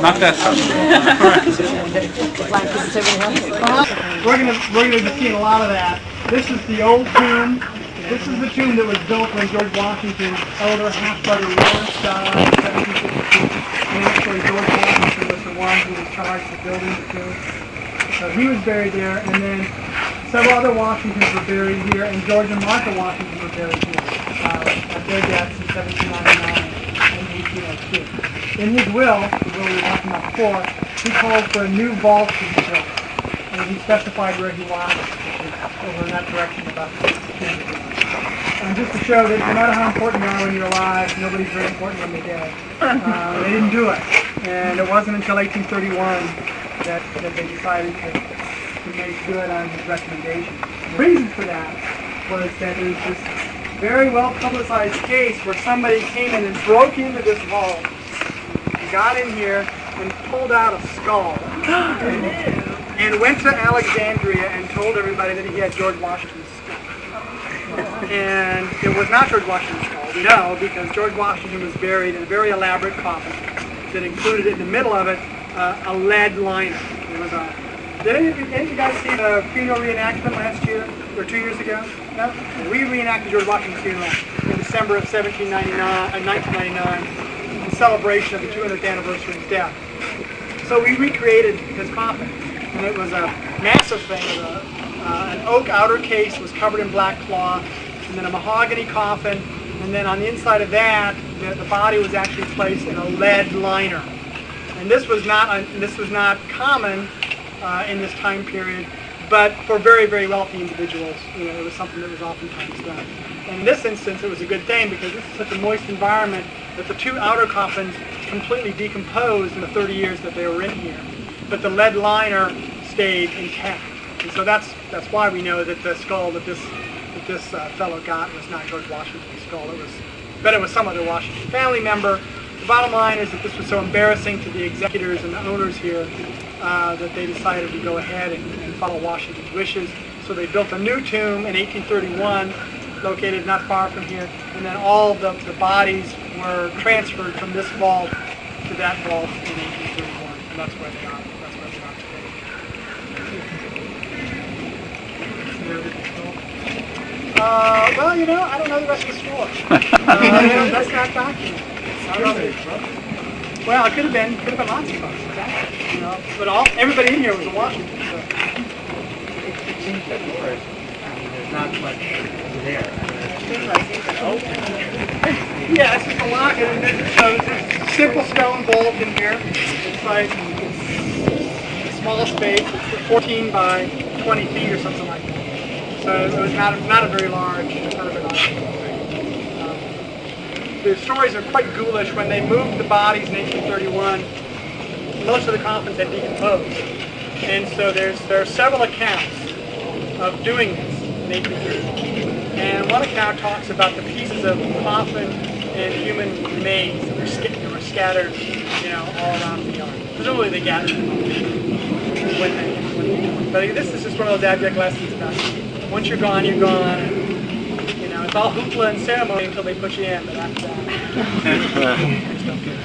Not that We're gonna be seeing a lot of that. This is the old tomb. This is the tomb that was built when George Washington's elder half-brother Lawrence died in 1752. And actually George Washington was the one who was charged with building the tomb. So he was buried there, and then several other Washingtons were buried here, and George and Martha Washington were buried here at their deaths in 1799 and 1802. In his will, the will we were talking about before, he called for a new vault to be built, and he specified where he wanted it, which is over in that direction about 10 degrees. And just to show that no matter how important you are when you're alive, nobody's very important when they're dead. They didn't do it, and it wasn't until 1831 that they decided to make good on his recommendation. The reason for that was that there was this very well publicized case where somebody came in and broke into this vault, got in here and pulled out a skull, and went to Alexandria and told everybody that he had George Washington's skull. And it was not George Washington's skull, we know, because George Washington was buried in a very elaborate coffin that included in the middle of it a lead liner. It was a. Did any of you guys see the funeral reenactment last year or 2 years ago? No? We reenacted George Washington's funeral in December of 1999 in celebration of the 200th anniversary of his death. So we recreated his coffin, and it was a massive thing. An oak outer case was covered in black cloth, and then a mahogany coffin, and then on the inside of that, the body was actually placed in a lead liner. And this was not common in this time period, but for very, very wealthy individuals, it was something that was oftentimes done. And in this instance, it was a good thing because this is such a moist environment that the two outer coffins completely decomposed in the 30 years that they were in here, but the lead liner stayed intact. And so that's why we know that the skull that this fellow got was not George Washington's skull. But it was some other Washington family member. The bottom line is that this was so embarrassing to the executors and the owners here that they decided to go ahead and follow Washington's wishes. So they built a new tomb in 1831, located not far from here, and then all the bodies were transferred from this vault to that vault in 1831, and that's where they are. That's where they are today. Well, I don't know the rest of the story. That's not documented. Well, it could have been lots of folks, exactly. But everybody in here was a Washington. So. It seems that there's not much there. Yeah, it's just a lock. There's a simple stone vault in here. It's like a small space. It's 14 by 20 feet or something like that. So it was not a very large thing. The stories are quite ghoulish. When they moved the bodies in 1831, most of the coffins had decomposed. And so there are several accounts of doing this in 1831. And one account talks about the pieces of coffin and human remains that were scattered, all around the yard. Presumably they gathered them but this is just one of those abject lessons about once you're gone, you're gone. It's all hoopla and ceremony until they put you in, but after that, it's still good.